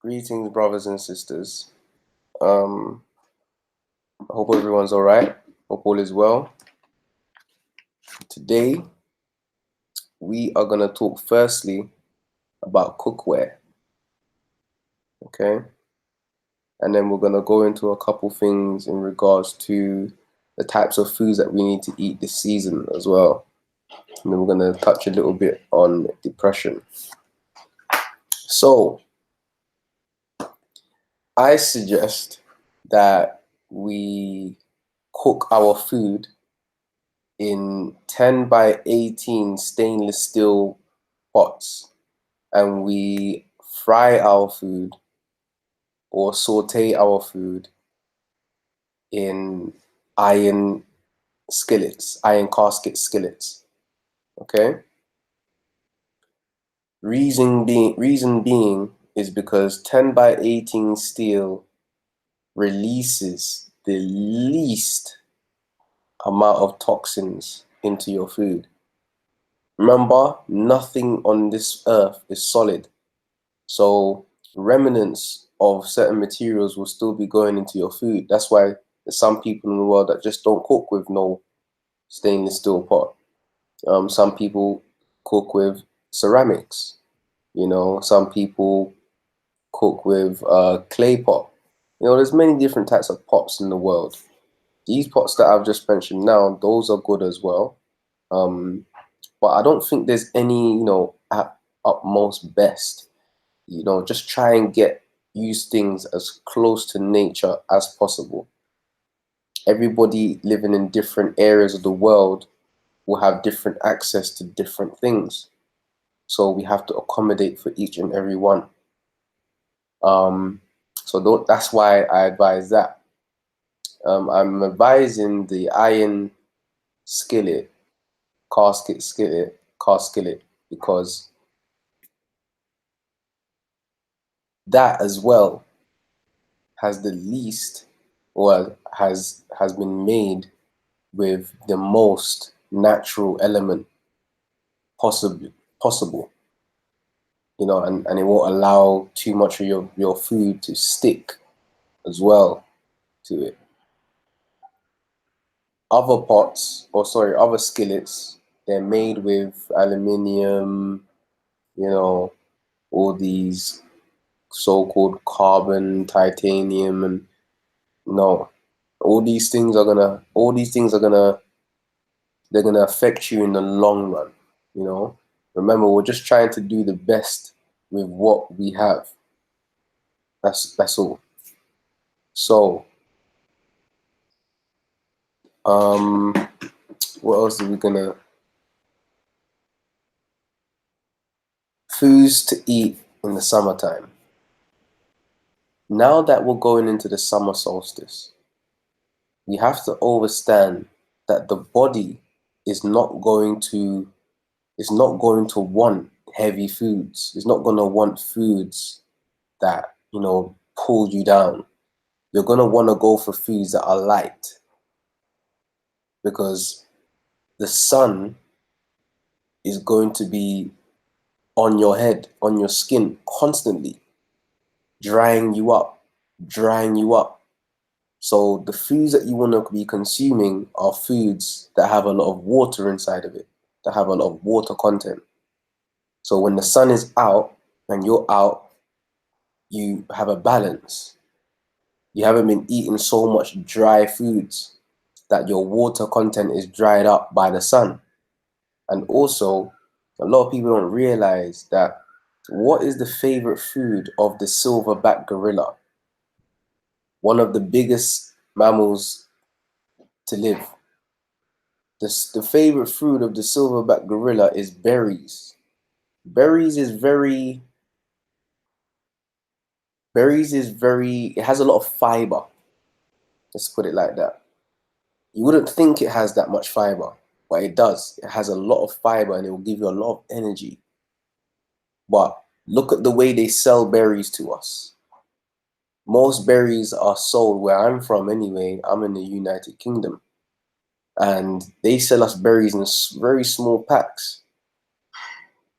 Greetings, brothers and sisters. I hope everyone's all right. Hope all is well. Today, we are going to talk firstly about cookware. Okay? And then we're going to go into a couple things in regards to the types of foods that we need to eat this season as well. And then we're going to touch a little bit on depression. So, I suggest that we cook our food in 10 by 18 stainless steel pots, and we fry our food or saute our food in iron skillets, iron casket skillets. Okay? Reason being is because 10 by 18 steel releases the least amount of toxins into your food. Remember, nothing on this earth is solid. So remnants of certain materials will still be going into your food. That's why there's some people in the world that just don't cook with no stainless steel pot. Some people cook with ceramics. You know, some people cook with clay pot. You know, there's many different types of pots in the world. These pots that I've just mentioned now, those are good as well. But I don't think there's any, you know, at utmost best. You know, just try and use things as close to nature as possible. Everybody living in different areas of the world will have different access to different things. So we have to accommodate for each and every one. That's why I advise that. I'm advising the iron skillet, cast skillet, because that as well has the least, or has been made with the most natural element possible. You know, and it won't allow too much of your food to stick as well to it. Other pots, other skillets, they're made with aluminium, you know, all these so-called carbon, titanium, and no, they're gonna affect you in the long run. You know, remember, we're just trying to do the best with what we have. That's all. So, what else are we gonna? Foods to eat in the summertime. Now that we're going into the summer solstice, we have to understand that the body is not going to want heavy foods. It's not going to want foods that, you know, pull you down. You're going to want to go for foods that are light, because the sun is going to be on your head, on your skin constantly, drying you up. So the foods that you want to be consuming are foods that have a lot of water inside of it, that have a lot of water content. So when the sun is out and you're out, you have a balance. You haven't been eating so much dry foods that your water content is dried up by the sun. And also, a lot of people don't realize that what is the favorite food of the silverback gorilla? One of the biggest mammals to live. The favorite fruit of the silverback gorilla is berries. Berries is very, it has a lot of fiber. Let's put it like that. You wouldn't think it has that much fiber, but it does. It has a lot of fiber and it will give you a lot of energy. But look at the way they sell berries to us. Most berries are sold where I'm from anyway. I'm in the United Kingdom. And they sell us berries in very small packs.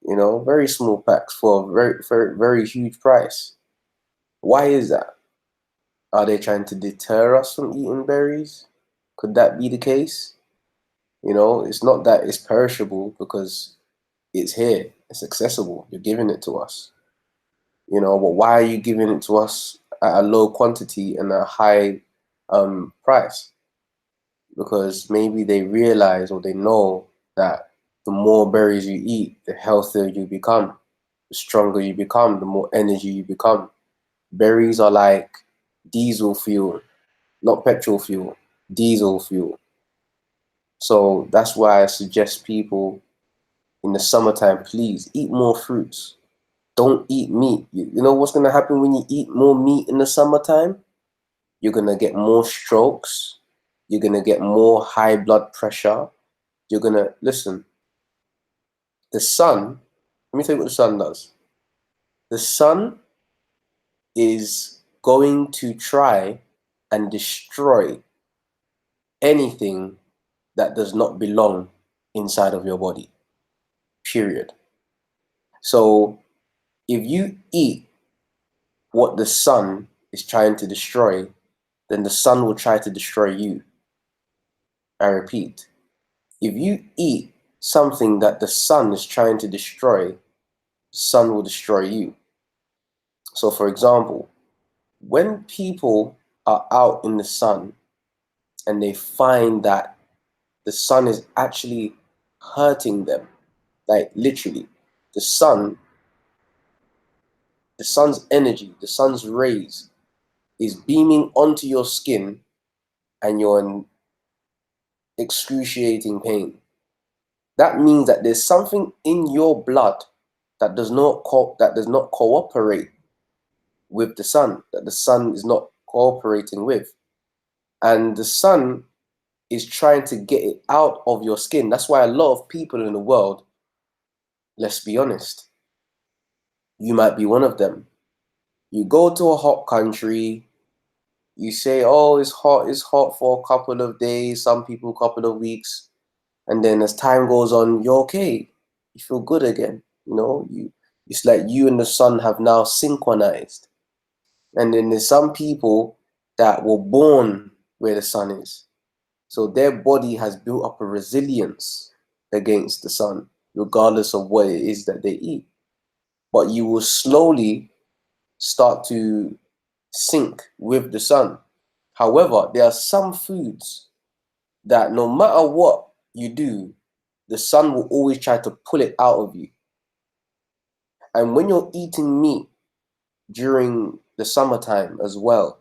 You know, very small packs for a very, very, very huge price. Why is that? Are they trying to deter us from eating berries? Could that be the case? You know, it's not that it's perishable because it's here, it's accessible, you're giving it to us. You know, but why are you giving it to us at a low quantity and a high price? Because maybe they realize or they know that the more berries you eat, the healthier you become, the stronger you become, the more energy you become. Berries are like diesel fuel, not petrol fuel, diesel fuel. So that's why I suggest people in the summertime, please eat more fruits. Don't eat meat. You know what's going to happen when you eat more meat in the summertime? You're going to get more strokes. You're going to get more high blood pressure. You're going to, listen, the sun, let me tell you what the sun does. The sun is going to try and destroy anything that does not belong inside of your body, period. So if you eat what the sun is trying to destroy, then the sun will try to destroy you. I repeat, if you eat something that the sun is trying to destroy, the sun will destroy you. So for example, when people are out in the sun and they find that the sun is actually hurting them, like literally, the sun, the sun's energy, the sun's rays is beaming onto your skin and you're in excruciating pain. That means that there's something in your blood that does not cooperate with the sun, that the sun is not cooperating with. And the sun is trying to get it out of your skin. That's why a lot of people in the world, let's be honest, you might be one of them. You go to a hot country, you say, oh, it's hot for a couple of days, some people a couple of weeks, and then as time goes on, you're okay. You feel good again. You know, it's like you and the sun have now synchronized. And then there's some people that were born where the sun is. So their body has built up a resilience against the sun, regardless of what it is that they eat. But you will slowly start to sync with the sun. However, there are some foods that no matter what you do, the sun will always try to pull it out of you. And when you're eating meat during the summertime as well,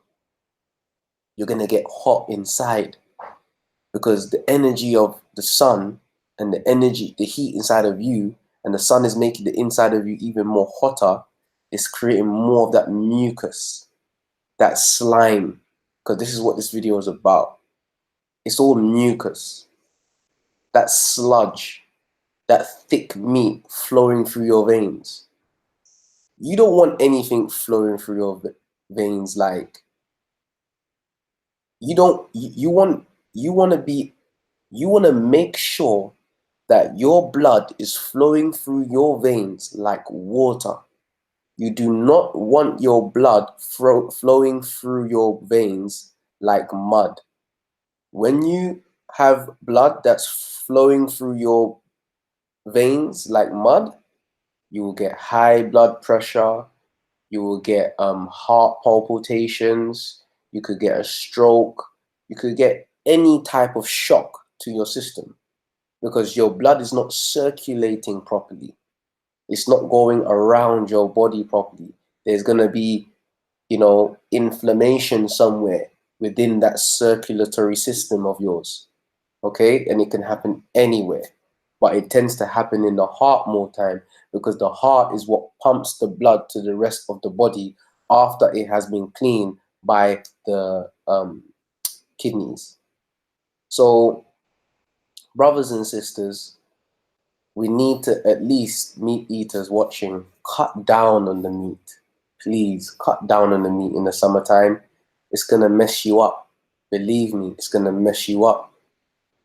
you're going to get hot inside because the energy of the sun and the energy, the heat inside of you, and the sun is making the inside of you even more hotter. It's creating more of that mucus, that slime, because this is what this video is about. It's all mucus, that sludge, that thick meat flowing through your veins. You don't want anything flowing through your veins like you don't you want to make sure that your blood is flowing through your veins like water. You do not want your blood flowing through your veins like mud. When you have blood that's flowing through your veins like mud, you will get high blood pressure, you will get heart palpitations, you could get a stroke, you could get any type of shock to your system because your blood is not circulating properly. It's not going around your body properly. There's going to be, you know, inflammation somewhere within that circulatory system of yours. Okay, and it can happen anywhere, but it tends to happen in the heart more time because the heart is what pumps the blood to the rest of the body after it has been cleaned by the kidneys. So brothers and sisters, we need to, at least meat eaters watching, cut down on the meat. Please cut down on the meat in the summertime. It's gonna mess you up. Believe me, it's gonna mess you up.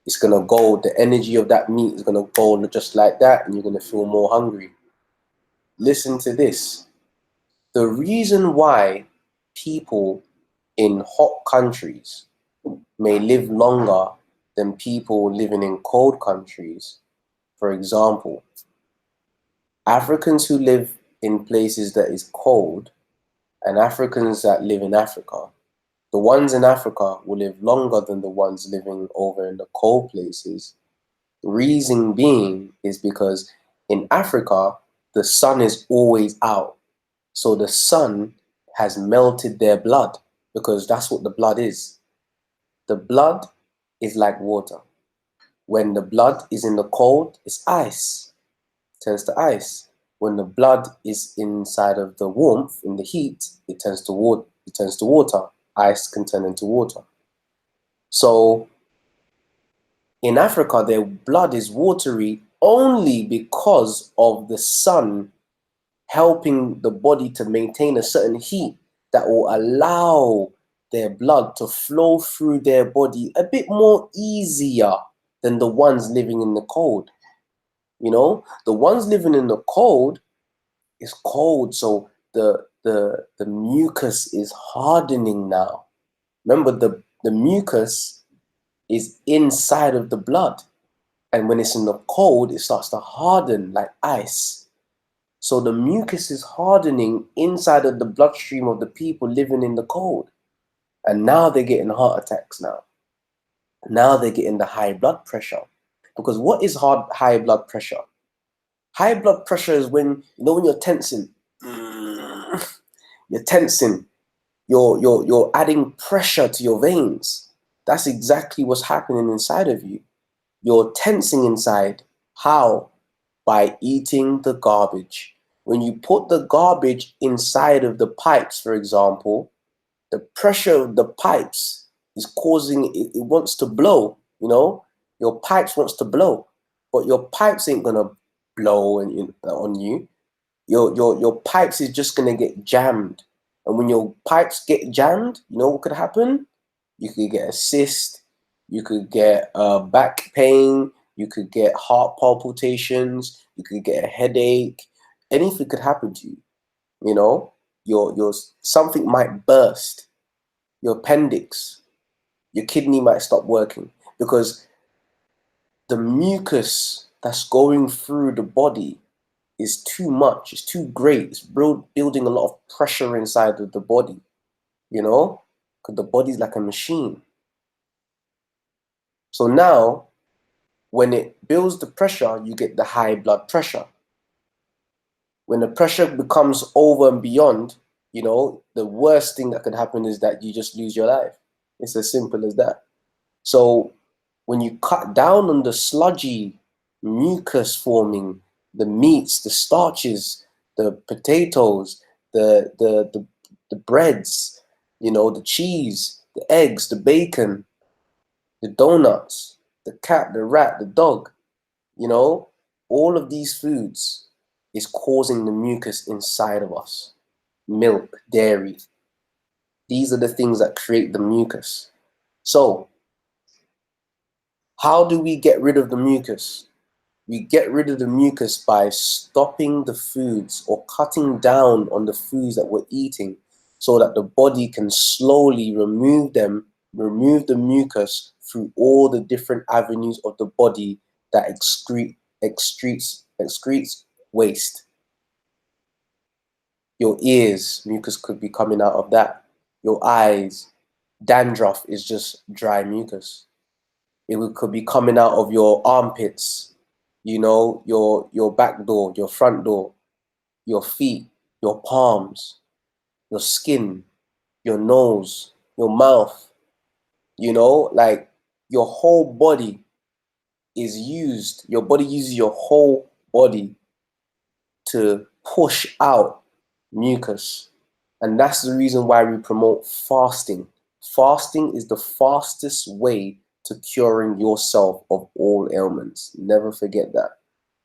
It's gonna go, the energy of that meat is gonna go just like that, and you're gonna feel more hungry. Listen to this. The reason why people in hot countries may live longer than people living in cold countries. For example, Africans who live in places that is cold and Africans that live in Africa, the ones in Africa will live longer than the ones living over in the cold places. Reason being is because in Africa, the sun is always out. So the sun has melted their blood, because that's what the blood is. The blood is like water. When the blood is in the cold, it's ice, turns to ice. When the blood is inside of the warmth, in the heat, it turns to water. Ice can turn into water. So in Africa, their blood is watery only because of the sun helping the body to maintain a certain heat that will allow their blood to flow through their body a bit more easier than the ones living in the cold. You know, the ones living in the cold is cold, so the mucus is hardening now. Remember, the mucus is inside of the blood, and when it's in the cold, it starts to harden like ice. So the mucus is hardening inside of the bloodstream of the people living in the cold. And now they're getting heart attacks now. Now they're getting the high blood pressure. Because what is high blood pressure? High blood pressure is when, you know, when you're tensing. You're tensing. You're adding pressure to your veins. That's exactly what's happening inside of you. You're tensing inside. How? By eating the garbage. When you put the garbage inside of the pipes, for example, the pressure of the pipes is causing it wants to blow, you know? Your pipes wants to blow, but your pipes ain't gonna blow on you. Your pipes is just gonna get jammed. And when your pipes get jammed, you know what could happen? You could get a cyst, you could get back pain, you could get heart palpitations, you could get a headache. Anything could happen to you. You know, your something might burst, your appendix, your kidney might stop working, because the mucus that's going through the body is too much, it's too great, it's building a lot of pressure inside of the body, you know, because the body's like a machine. So now, when it builds the pressure, you get the high blood pressure. When the pressure becomes over and beyond, you know, the worst thing that could happen is that you just lose your life. It's as simple as that. So when you cut down on the sludgy mucus forming, the meats, the starches, the potatoes, the breads, you know, the cheese, the eggs, the bacon, the donuts, the cat, the rat, the dog, you know, all of these foods is causing the mucus inside of us. Milk, dairy, these are the things that create the mucus. So how do we get rid of the mucus? We get rid of the mucus by stopping the foods or cutting down on the foods that we're eating, so that the body can slowly remove the mucus through all the different avenues of the body that excretes waste. Your ears, mucus could be coming out of that. Your eyes, dandruff is just dry mucus. It could be coming out of your armpits, you know, your back door, your front door, your feet, your palms, your skin, your nose, your mouth, you know, like your whole body is used, your body uses your whole body to push out mucus. And that's the reason why we promote fasting. Fasting is the fastest way to curing yourself of all ailments. Never forget that.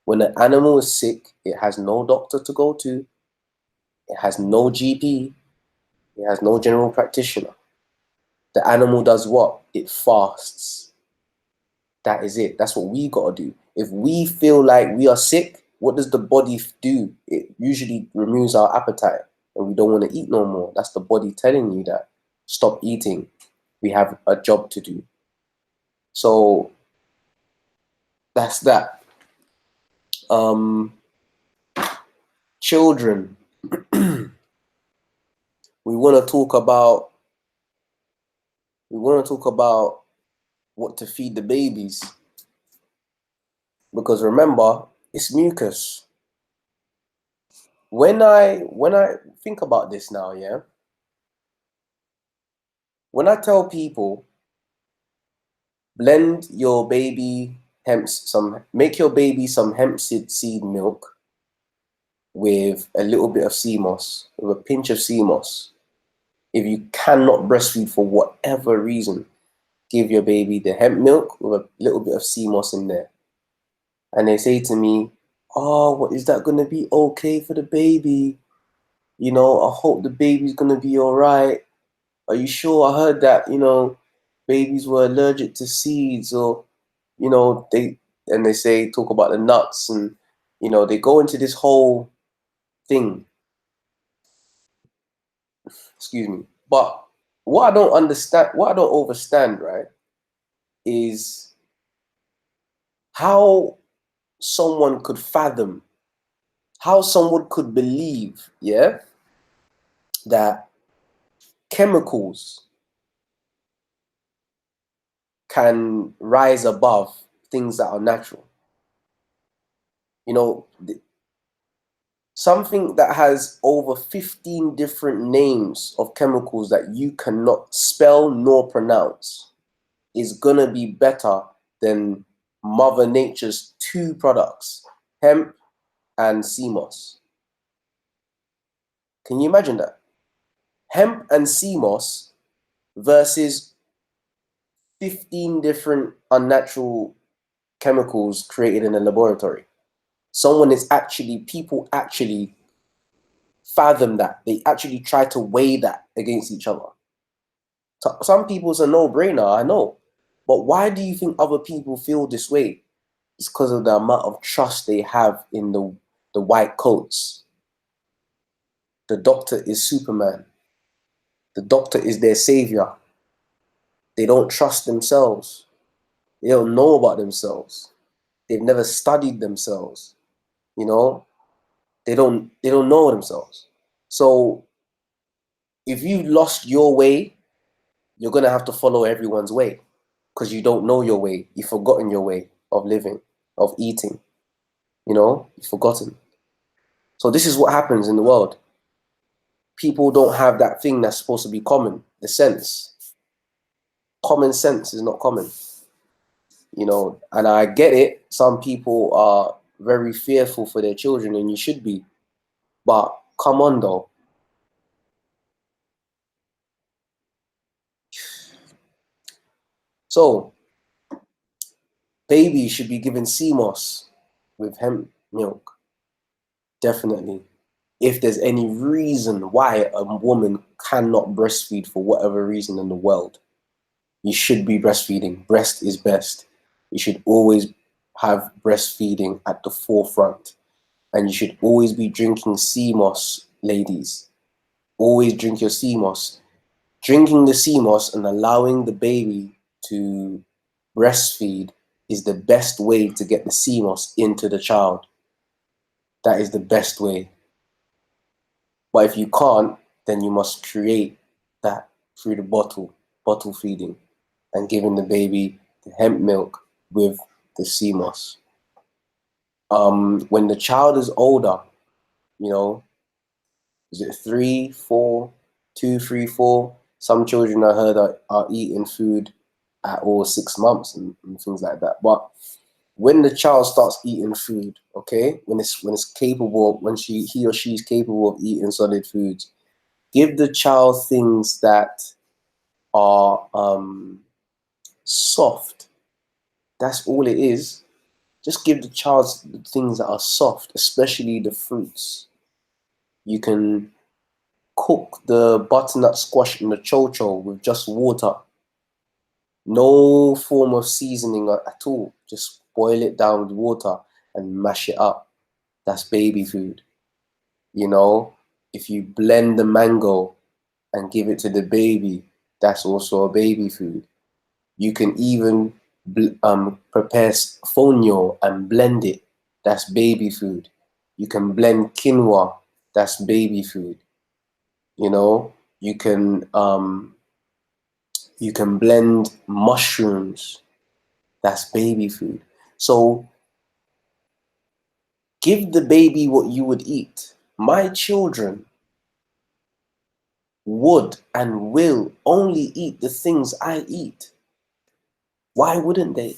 When an animal is sick, it has no doctor to go to, it has no GP, it has no general practitioner. The animal does what? It fasts. That is it. That's what we got to do. If we feel like we are sick, what does the body do? It usually removes our appetite. and we don't want to eat no more. That's the body telling you that stop eating. We have a job to do. So that's that. Children. We want to talk about what to feed the babies, because remember, it's mucus. When I think about this now, yeah, when I tell people blend your baby make your baby some hemp seed milk with a little bit of sea moss, with a pinch of sea moss. If you cannot breastfeed for whatever reason, give your baby the hemp milk with a little bit of sea moss in there. And they say to me, oh, what is that going to be okay for the baby? You know, I hope the baby's going to be all right. Are you sure? I heard that, you know, babies were allergic to seeds, or, you know, they talk about the nuts, and, you know, they go into this whole thing. Excuse me. But what I don't understand, right, is how someone could fathom, how someone could believe, yeah, that chemicals can rise above things that are natural. You know, something that has over 15 different names of chemicals that you cannot spell nor pronounce is gonna be better than Mother Nature's two products, hemp and sea moss. Can you imagine that? Hemp and sea moss versus 15 different unnatural chemicals created in a laboratory. People actually fathom that. They actually try to weigh that against each other. So some people's a no-brainer, I know. But why do you think other people feel this way? It's because of the amount of trust they have in the white coats. The doctor is Superman. The doctor is their savior. They don't trust themselves. They don't know about themselves. They've never studied themselves. You know, they don't know themselves. So if you lost your way, you're gonna have to follow everyone's way, because you don't know your way. You've forgotten your way of living, of eating. You know, you've forgotten. So this is what happens in the world. People don't have that thing that's supposed to be common, the sense. Common sense is not common. You know, and I get it. Some people are very fearful for their children, and you should be. But come on, though. So, babies should be given sea moss with hemp milk. Definitely. If there's any reason why a woman cannot breastfeed for whatever reason in the world, you should be breastfeeding. Breast is best. You should always have breastfeeding at the forefront. And you should always be drinking sea moss, ladies. Always drink your sea moss. Drinking the sea moss and allowing the baby to breastfeed is the best way to get the sea moss into the child. That is the best way. But if you can't, then you must create that through the bottle feeding, and giving the baby the hemp milk with the sea moss. When the child is older, you know, is it 3, 4, 2, 3, 4? Some children I heard are eating food at all 6 months and things like that. But when the child starts eating food, okay, when it's capable, when he or she is capable of eating solid foods, give the child things that are soft. That's all it is. Just give the child things that are soft, especially the fruits. You can cook the butternut squash and the cho-cho with just water. No form of seasoning at all. Just boil it down with water and mash it up. That's baby food. You know, If you blend the mango and give it to the baby, that's also a baby food. You can even prepare fonio and blend it. That's baby food. You can blend quinoa. That's baby food. You know, you can blend mushrooms. That's baby food. So give the baby what you would eat. My children would and will only eat the things I eat. Why wouldn't they?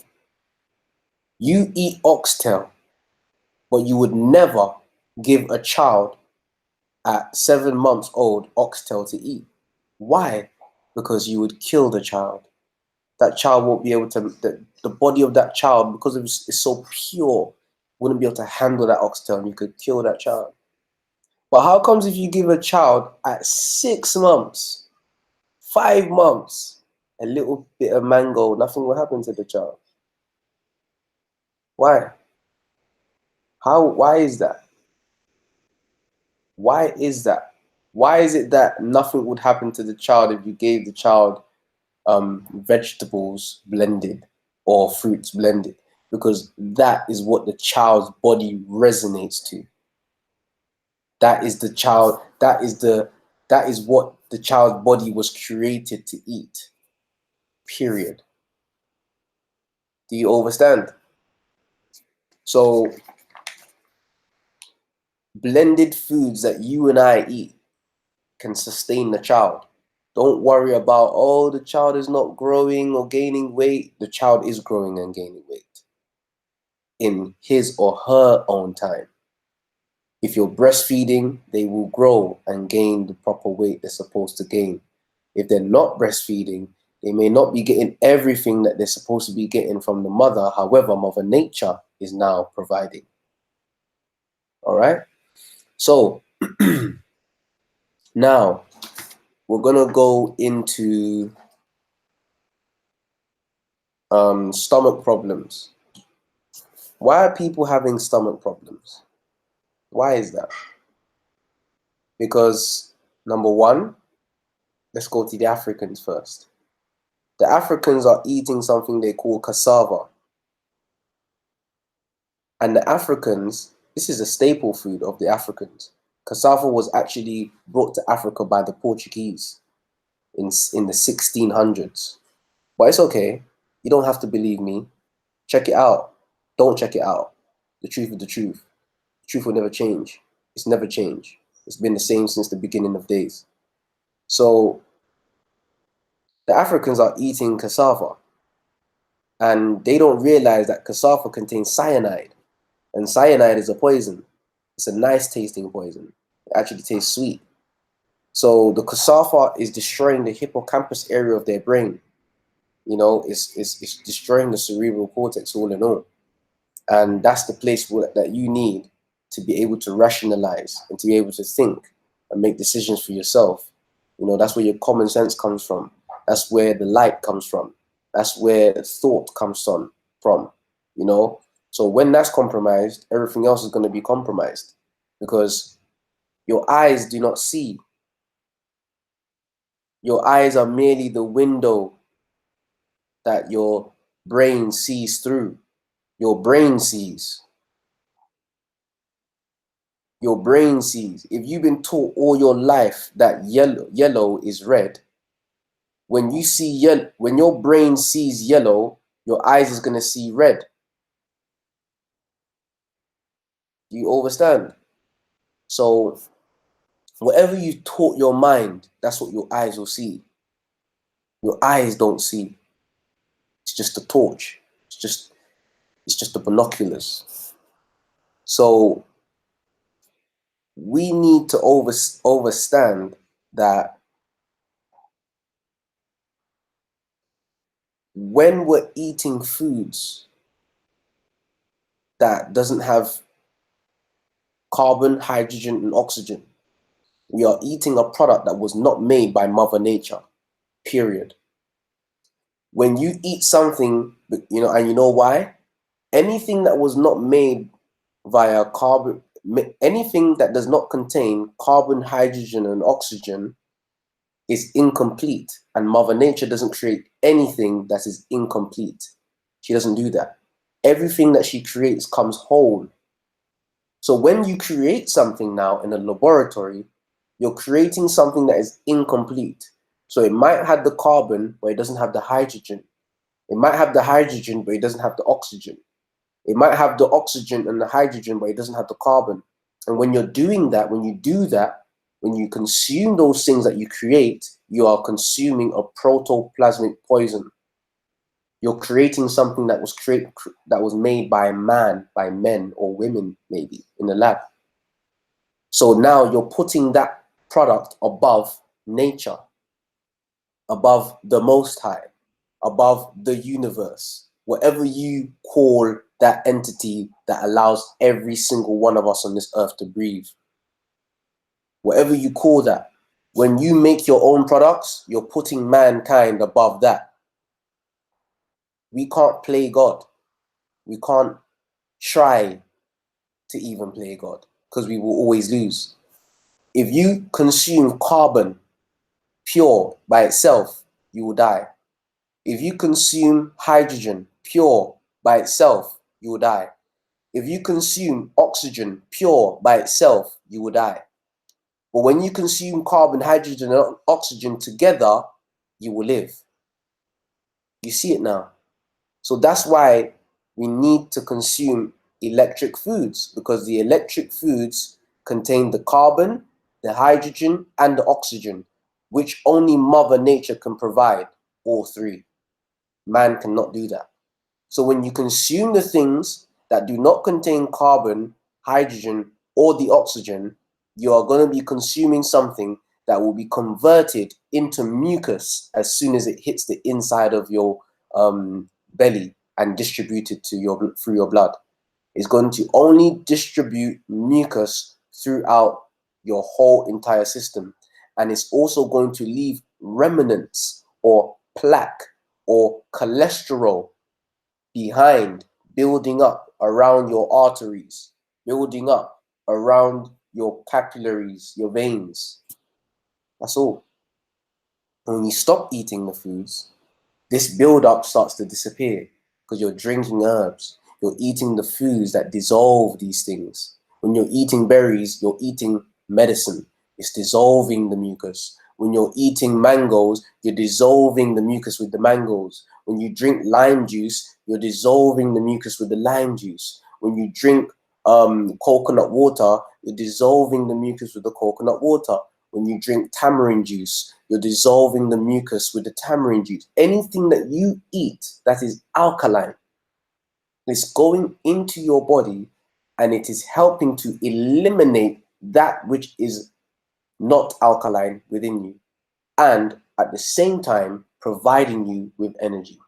You eat oxtail, but you would never give a child at 7 months old oxtail to eat. Why? Because you would kill the child. That child won't be able to, the body of that child, because it's so pure, wouldn't be able to handle that oxtail, and you could kill that child. But how comes if you give a child at 6 months, 5 months, a little bit of mango, nothing will happen to the child? Why? Why is that? Why is that? Why is it that nothing would happen to the child if you gave the child vegetables blended or fruits blended? Because that is what the child's body resonates to. That is the child, that is what the child's body was created to eat. Period. Do you understand? So blended foods that you and I eat can sustain the child. Don't worry about, oh, the child is not growing or gaining weight. The child is growing and gaining weight in his or her own time. If you're breastfeeding, they will grow and gain the proper weight they're supposed to gain. If they're not breastfeeding, they may not be getting everything that they're supposed to be getting from the mother. However, Mother Nature is now providing. All right? So now we're going to go into stomach problems. Why are people having stomach problems? Why is that? Because number one, let's go to the Africans first. The Africans are eating something they call cassava. And the Africans, this is a staple food of the Africans. Cassava was actually brought to Africa by the Portuguese in the 1600s. But it's okay. You don't have to believe me. Check it out. Don't check it out. The truth is the truth. The truth will never change. It's never changed. It's been the same since the beginning of days. So the Africans are eating cassava, and they don't realize that cassava contains cyanide, and cyanide is a poison. It's a nice tasting poison. It actually tastes sweet. So the cassava is destroying the hippocampus area of their brain. You know, it's destroying the cerebral cortex all in all. And that's the place that you need to be able to rationalize and to be able to think and make decisions for yourself. You know, that's where your common sense comes from. That's where the light comes from. That's where thought comes from, you know. So when that's compromised, everything else is going to be compromised, because your eyes do not see. Your eyes are merely the window that your brain sees through. Your brain sees. Your brain sees. If you've been taught all your life that yellow is red, when you see yellow, when your brain sees yellow, your eyes is gonna see red. Do you understand? So whatever you taught your mind, that's what your eyes will see. Your eyes don't see. It's just a torch. It's just the binoculars. So we need to understand that when we're eating foods that doesn't have carbon, hydrogen, and oxygen, we are eating a product that was not made by Mother Nature, period. When you eat something, you know, and you know why? Anything that was not made via carbon, anything that does not contain carbon, hydrogen, and oxygen is incomplete, and Mother Nature doesn't create anything that is incomplete. She doesn't do that. Everything that she creates comes whole. So when you create something now in a laboratory, you're creating something that is incomplete. So it might have the carbon, but it doesn't have the hydrogen. It might have the hydrogen, but it doesn't have the oxygen. It might have the oxygen and the hydrogen, but it doesn't have the carbon. And when you're doing that, when you do that, when you consume those things that you create, you are consuming a protoplasmic poison. You're creating something that was made by man, by men or women, maybe in the lab. So now you're putting that product above nature, above the Most High, above the universe, whatever you call that entity that allows every single one of us on this earth to breathe. Whatever you call that, when you make your own products, you're putting mankind above that. We can't play God. We can't try to even play God because we will always lose. If you consume carbon pure by itself, you will die. If you consume hydrogen pure by itself, you will die. If you consume oxygen pure by itself, you will die. But when you consume carbon, hydrogen, and oxygen together, you will live. You see it now. So that's why we need to consume electric foods, because the electric foods contain the carbon, the hydrogen, and the oxygen, which only Mother Nature can provide, all three. Man cannot do that. So when you consume the things that do not contain carbon, hydrogen, or the oxygen, you are going to be consuming something that will be converted into mucus as soon as it hits the inside of your belly and distributed to through your blood. It's going to only distribute mucus throughout your whole entire system. And it's also going to leave remnants or plaque or cholesterol behind, building up around your arteries, building up around your capillaries, your veins. That's all. When you stop eating the foods, this build-up starts to disappear because you're drinking herbs. You're eating the foods that dissolve these things. When you're eating berries, you're eating medicine. It's dissolving the mucus. When you're eating mangoes, you're dissolving the mucus with the mangoes. When you drink lime juice, you're dissolving the mucus with the lime juice. When you drink coconut water, you're dissolving the mucus with the coconut water. When you drink tamarind juice, you're dissolving the mucus with the tamarind juice. Anything that you eat that is alkaline is going into your body, and it is helping to eliminate that which is not alkaline within you, and at the same time providing you with energy.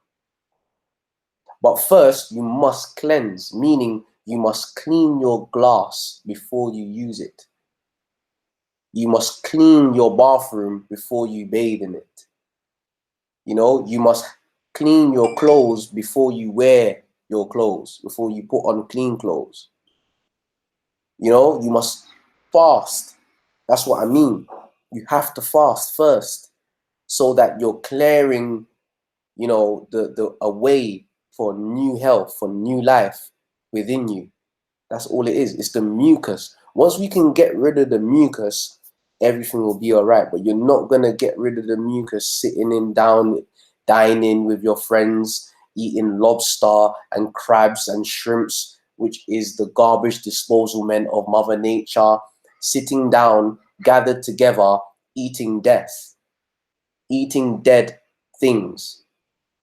But first, you must cleanse, meaning you must clean your glass before you use it. You must clean your bathroom before you bathe in it. You know, you must clean your clothes before you wear your clothes, before you put on clean clothes. You know, you must fast. That's what I mean. You have to fast first so that you're clearing, you know, the a way for new health, for new life within you. That's all it is. It's the mucus. Once we can get rid of the mucus, everything will be all right. But you're not going to get rid of the mucus sitting in down, dining with your friends, eating lobster and crabs and shrimps, which is the garbage disposal men of Mother Nature, sitting down, gathered together, eating death, eating dead things,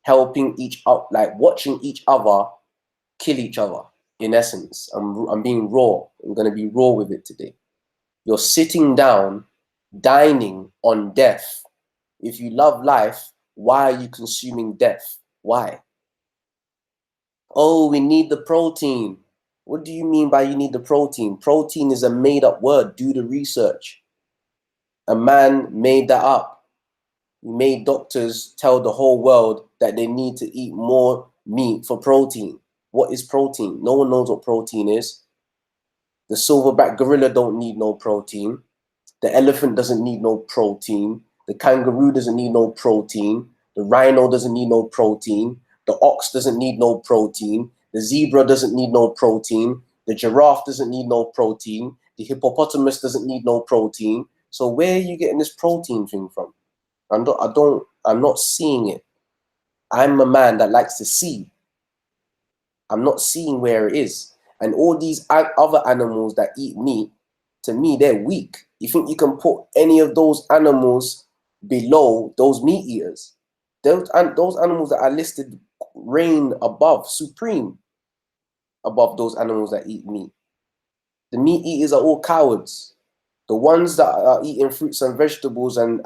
helping each other, like watching each other kill each other. In essence, I'm being raw. I'm going to be raw with it today. You're sitting down, dining on death. If you love life, why are you consuming death? Why? Oh, we need the protein. What do you mean by you need the protein? Protein is a made-up word. Do the research. A man made that up. He made doctors tell the whole world that they need to eat more meat for protein. What is protein? No one knows what protein is. The silverback gorilla don't need no protein. The elephant doesn't need no protein. The kangaroo doesn't need no protein. The rhino doesn't need no protein. The ox doesn't need no protein. The zebra doesn't need no protein. The giraffe doesn't need no protein. The hippopotamus doesn't need no protein. So where are you getting this protein thing from? I'm not seeing it. I'm a man that likes to see. I'm not seeing where it is. And all these other animals that eat meat, to me, they're weak. You think you can put any of those animals below those meat eaters? Those animals that are listed reign above, supreme above those animals that eat meat. The meat eaters are all cowards. The ones that are eating fruits and vegetables and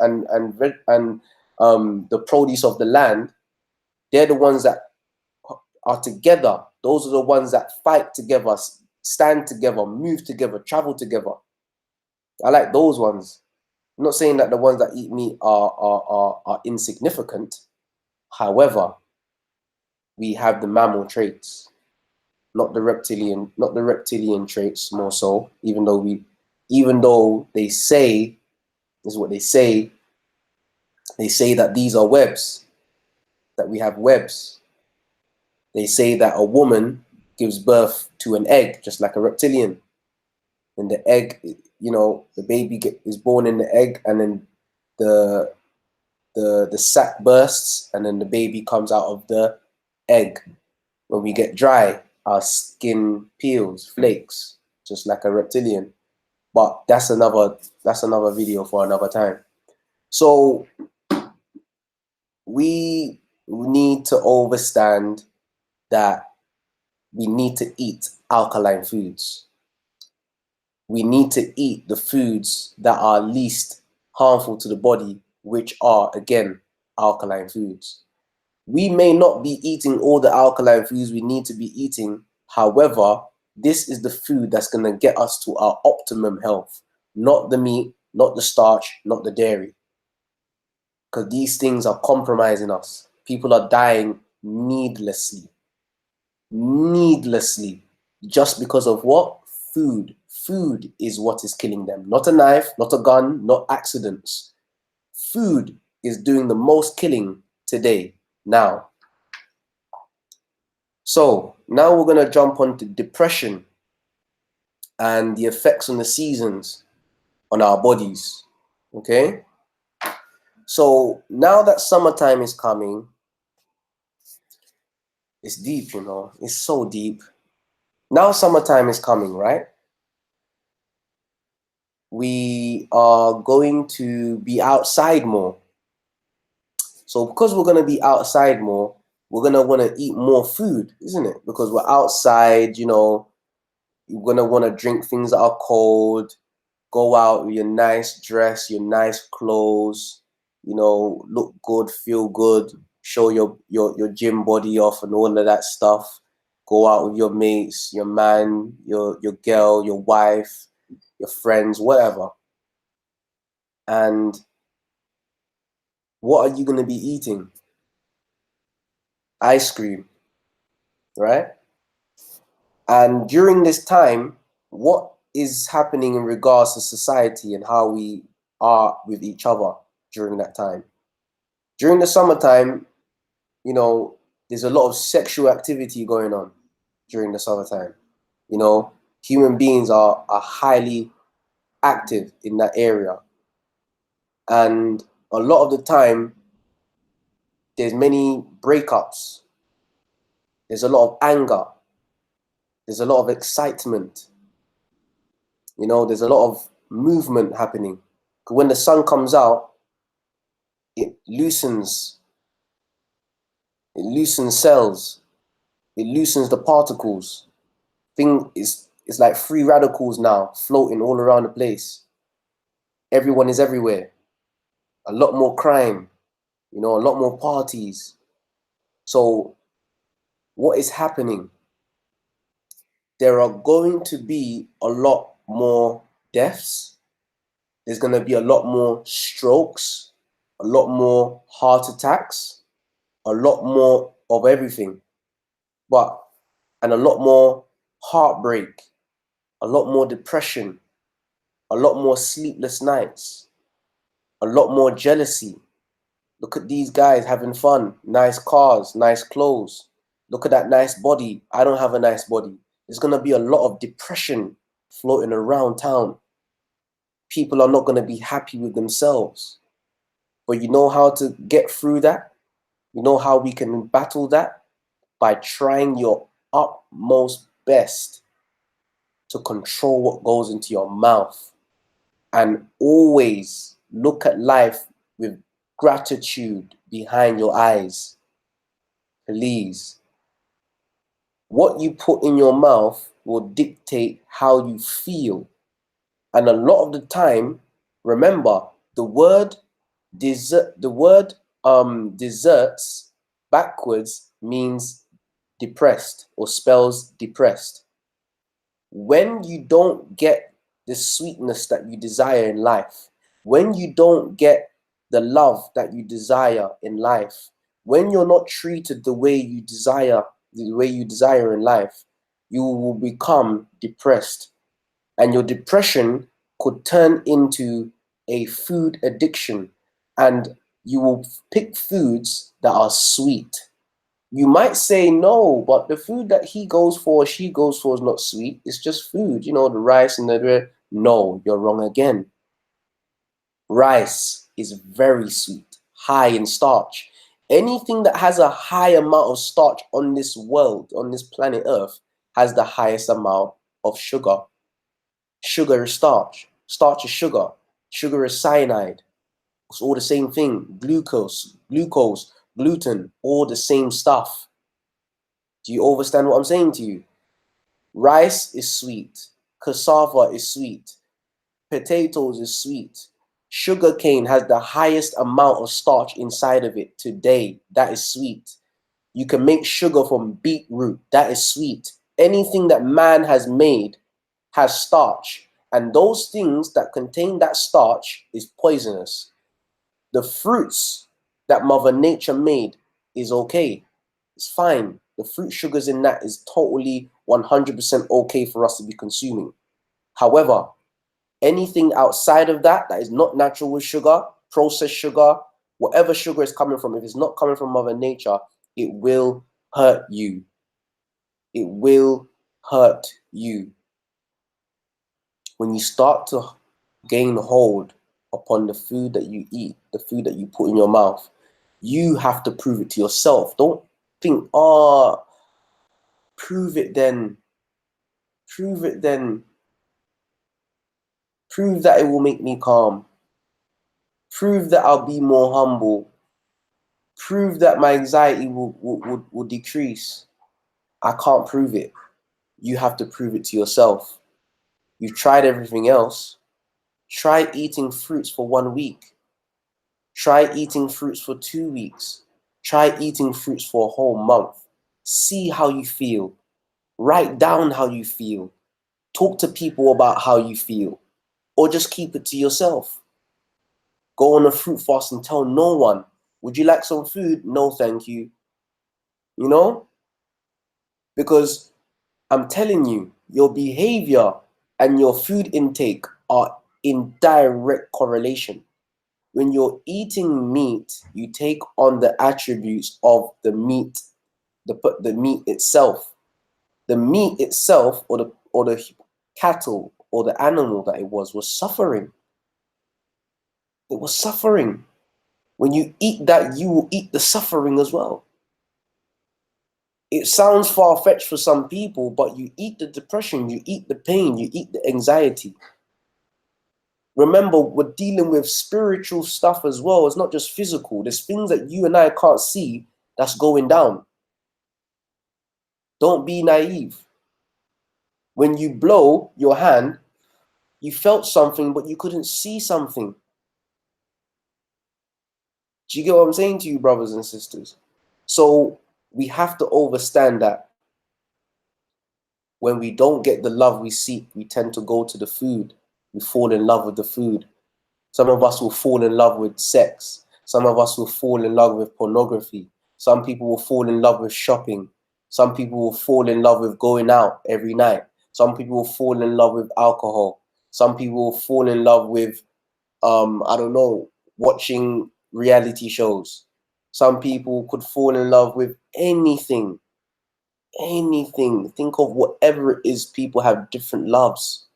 the produce of the land, they're the ones that are together. Those are the ones that fight together, stand together, move together, travel together. I like those ones. I'm not saying that the ones that eat meat are insignificant. However, we have the mammal traits, not the reptilian traits more so, even though they say, this is what they say that these are webs, that we have webs. They say that a woman gives birth to an egg, just like a reptilian. And the egg, the baby is born in the egg, and then the sac bursts, and then the baby comes out of the egg. When we get dry, our skin peels, flakes, just like a reptilian. But that's another video for another time. So we need to understand that we need to eat alkaline foods. We need to eat the foods that are least harmful to the body, which are, again, alkaline foods. We may not be eating all the alkaline foods we need to be eating. However, this is the food that's going to get us to our optimum health, not the meat, not the starch, not the dairy. Because these things are compromising us. People are dying needlessly, just because of what? Food. Food is what is killing them. Not a knife, not a gun, not accidents. Food is doing the most killing today, now. So now we're going to jump on to depression and the effects on the seasons on our bodies. Okay? So now that summertime is coming, it's deep, it's so deep. Now summertime is coming, right? We are going to be outside more. So because we're going to be outside more, we're going to want to eat more food, isn't it? Because we're outside, you're going to want to drink things that are cold, go out with your nice dress, your nice clothes, look good, feel good, show your gym body off and all of that stuff. Go out with your mates, your man, your girl, your wife, your friends, whatever. And what are you going to be eating? Ice cream, right? And during this time, what is happening in regards to society and how we are with each other during that time? During the summertime, there's a lot of sexual activity going on during the summertime. Human beings are highly active in that area. And a lot of the time, there's many breakups. There's a lot of anger. There's a lot of excitement. There's a lot of movement happening. When the sun comes out, it loosens cells. It loosens the particles. It's like free radicals now floating all around the place. Everyone is everywhere. A lot more crime, a lot more parties. So what is happening? There are going to be a lot more deaths. There's going to be a lot more strokes, a lot more heart attacks, a lot more of everything, and a lot more heartbreak. a lot more depression, a lot more sleepless nights, a lot more jealousy. Look at these guys having fun, nice cars, nice clothes. Look at that nice body. I don't have a nice body. There's going to be a lot of depression floating around town. People are not going to be happy with themselves. But you know how to get through that? You know how we can battle that? By trying your utmost best to control what goes into your mouth. And always look at life with gratitude behind your eyes. Please. What you put in your mouth will dictate how you feel. And a lot of the time, remember, the word desserts backwards means depressed, or spells depressed. When you don't get the sweetness that you desire in life, when you don't get the love that you desire in life, when you're not treated the way you desire in life, you will become depressed. And your depression could turn into a food addiction, and you will pick foods that are sweet. You might say, no, but the food that he goes for, she goes for is not sweet. It's just food, you know, the rice and the... No, you're wrong again. Rice is very sweet, high in starch. Anything that has a high amount of starch on this world, on this planet Earth, has the highest amount of sugar. Sugar is starch. Starch is sugar. Sugar is cyanide. It's all the same thing. Glucose, gluten, all the same stuff. Do you understand what I'm saying to you? Rice is sweet. Cassava is sweet. Potatoes is sweet. Sugarcane has the highest amount of starch inside of it today. That is sweet. You can make sugar from beetroot. That is sweet. Anything that man has made has starch. And those things that contain that starch is poisonous. The fruits that Mother Nature made is okay. It's fine. The fruit sugars in that is totally 100% okay for us to be consuming. However, anything outside of that that is not natural with sugar, processed sugar, whatever sugar is coming from, if it's not coming from Mother Nature, it will hurt you. It will hurt you. When you start to gain hold upon the food that you eat, the food that you put in your mouth, you have to prove it to yourself. Don't think, oh, prove it then. Prove it then. Prove that it will make me calm. Prove that I'll be more humble. Prove that my anxiety will decrease. I can't prove it. You have to prove it to yourself. You've tried everything else. Try eating fruits for 1 week. Try eating fruits for 2 weeks. Try eating fruits for a whole month. See how you feel. Write down how you feel. Talk to people about how you feel. Or just keep it to yourself. Go on a fruit fast and tell no one. Would you like some food? No, thank you. You know? Because I'm telling you, your behavior and your food intake are in direct correlation. When you're eating meat, you take on the attributes of the meat, the meat itself. The meat itself, or the cattle or the animal that it was suffering. It was suffering. When you eat that, you will eat the suffering as well. It sounds far-fetched for some people, but you eat the depression, you eat the pain, you eat the anxiety. Remember, we're dealing with spiritual stuff as well. It's not just physical. There's things that you and I can't see that's going down. Don't be naive. When you blow your hand, you felt something, but you couldn't see something. Do you get what I'm saying to you, brothers and sisters? So we have to understand that when we don't get the love we seek, we tend to go to the food. We fall in love with the food. Some of us will fall in love with sex. Some of us will fall in love with pornography. Some people will fall in love with shopping. Some people will fall in love with going out every night. Some people will fall in love with alcohol. Some people will fall in love with, I don't know, watching reality shows. Some people could fall in love with anything. Anything. Think of whatever it is. People have different loves.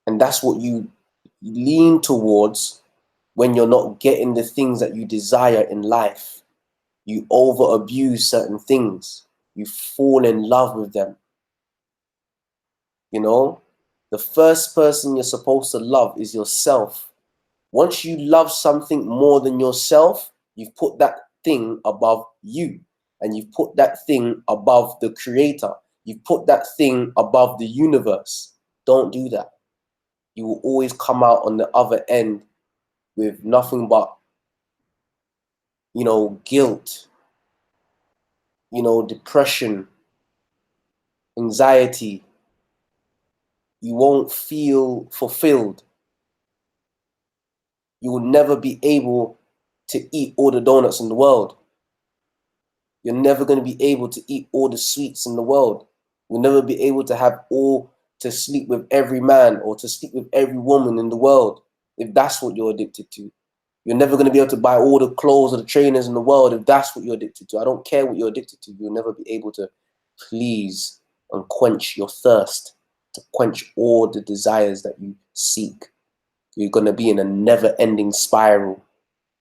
And that's what you lean towards when you're not getting the things that you desire in life. You over abuse certain things. You fall in love with them. You know, the first person you're supposed to love is yourself. Once you love something more than yourself, you've put that thing above you, and you've put that thing above the creator. You've put that thing above the universe. Don't do that. You will always come out on the other end with nothing but, you know, guilt, you know, depression, anxiety. You won't feel fulfilled. You will never be able to eat all the donuts in the world. You're never going to be able to eat all the sweets in the world. You'll never be able to have all, to sleep with every man or to sleep with every woman in the world, if that's what you're addicted to. You're never going to be able to buy all the clothes or the trainers in the world if that's what you're addicted to. I don't care what you're addicted to. You'll never be able to please and quench your thirst, to quench all the desires that you seek. You're going to be in a never-ending spiral,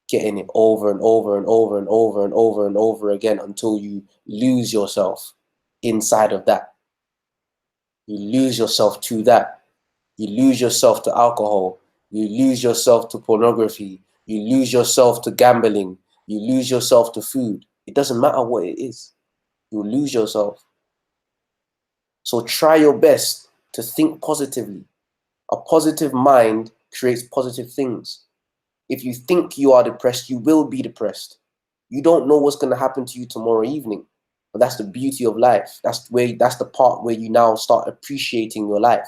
getting it over and over and over and over and over and over again until you lose yourself inside of that. You lose yourself to that. You lose yourself to alcohol. You lose yourself to pornography. You lose yourself to gambling. You lose yourself to food. It doesn't matter what it is. You lose yourself. So try your best to think positively. A positive mind creates positive things. If you think you are depressed, you will be depressed. You don't know what's going to happen to you tomorrow evening. But that's the beauty of life. That's the part where you now start appreciating your life,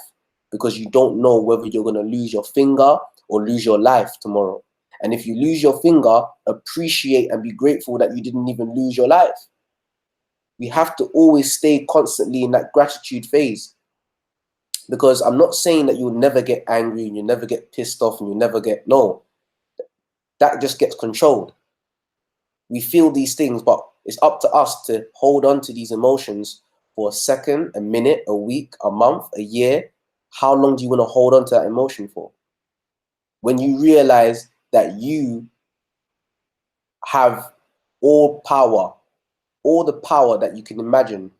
because you don't know whether you're going to lose your finger or lose your life tomorrow. And if you lose your finger, appreciate and be grateful that you didn't even lose your life. We have to always stay constantly in that gratitude phase. Because I'm not saying that you'll never get angry and you never get pissed off and you never get, no. That just gets controlled. We feel these things, but it's up to us to hold on to these emotions for a second, a minute, a week, a month, a year. How long do you want to hold on to that emotion for? When you realize that you have all power, all the power that you can imagine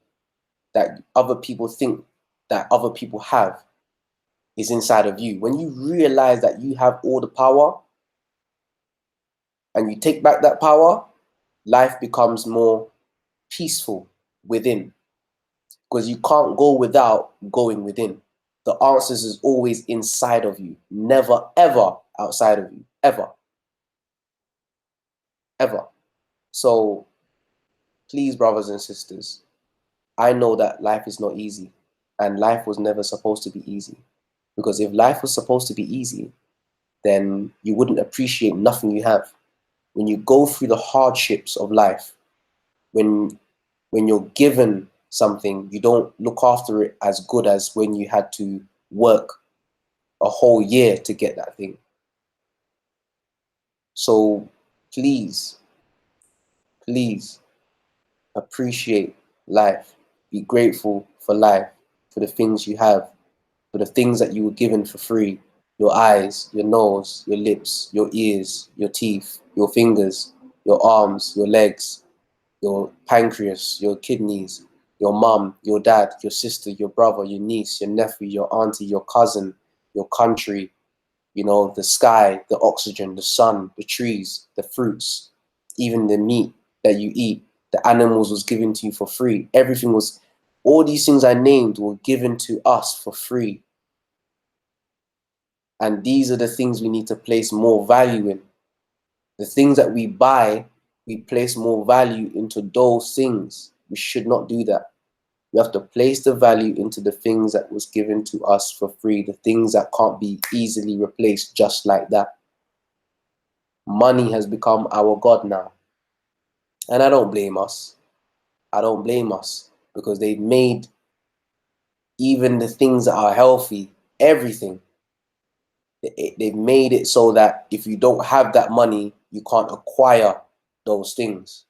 that other people think that other people have is inside of you. When you realize that you have all the power and you take back that power, life becomes more peaceful within, because you can't go without going within. The answers is always inside of you, never ever outside of you, ever, ever. So please, brothers and sisters, I know that life is not easy, and life was never supposed to be easy, because if life was supposed to be easy, then you wouldn't appreciate nothing you have. When you go through the hardships of life, when you're given something, you don't look after it as good as when you had to work a whole year to get that thing. So please, please appreciate life. Be grateful for life, for the things you have, for the things that you were given for free. Your eyes, your nose, your lips, your ears, your teeth, your fingers, your arms, your legs, your pancreas, your kidneys, your mum, your dad, your sister, your brother, your niece, your nephew, your auntie, your cousin, your country, you know, the sky, the oxygen, the sun, the trees, the fruits, even the meat that you eat, the animals was given to you for free. Everything was, all these things I named were given to us for free. And these are the things we need to place more value in. The things that we buy, we place more value into those things. We should not do that. We have to place the value into the things that was given to us for free, the things that can't be easily replaced just like that. Money has become our God now. And I don't blame us. I don't blame us, because they've made even the things that are healthy, everything. They've made it so that if you don't have that money, you can't acquire those things,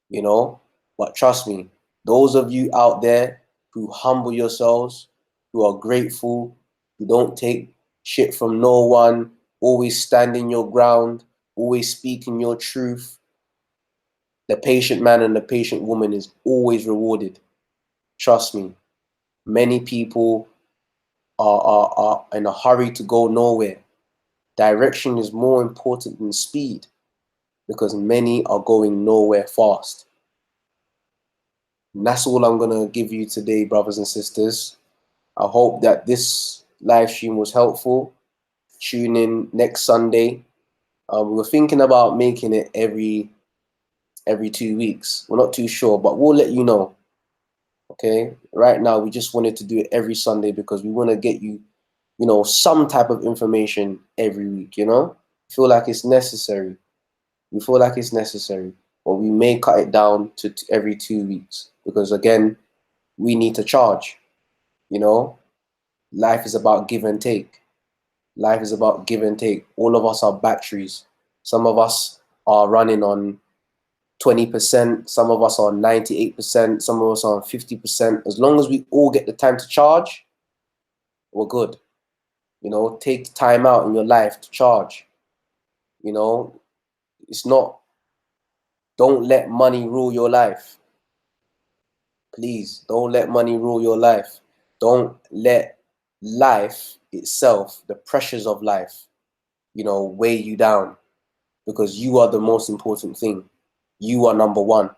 you know. But trust me, those of you out there who humble yourselves, who are grateful, who don't take shit from no one, always standing your ground, always speaking your truth, the patient man and the patient woman is always rewarded. Trust me. Many people are in a hurry to go nowhere. Direction is more important than speed because many are going nowhere fast. And that's all I'm going to give you today, brothers and sisters. I hope that this live stream was helpful. Tune in next Sunday. We're thinking about making it every 2 weeks. We're not too sure, but we'll let you know. Okay? Right now, we just wanted to do it every Sunday because we want to get you, you know, some type of information every week, you know? Feel like it's necessary. We feel like it's necessary, but we may cut it down to every 2 weeks because, again, we need to charge, you know? Life is about give and take. Life is about give and take. All of us are batteries. Some of us are running on 20%, some of us are on 98%, some of us are on 50%. As long as we all get the time to charge, we're good. You know, take time out in your life to charge. You know, it's not, don't let money rule your life. Please, don't let money rule your life. Don't let life itself, the pressures of life, you know, weigh you down because you are the most important thing. You are number one.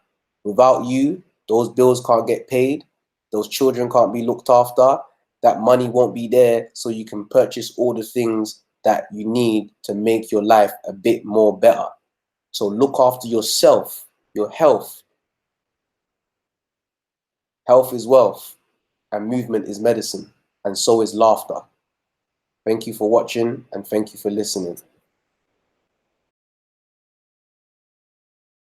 Without you, those bills can't get paid. Those children can't be looked after. That money won't be there so you can purchase all the things that you need to make your life a bit more better. So look after yourself, your health. Health is wealth and movement is medicine, and so is laughter. Thank you for watching and thank you for listening.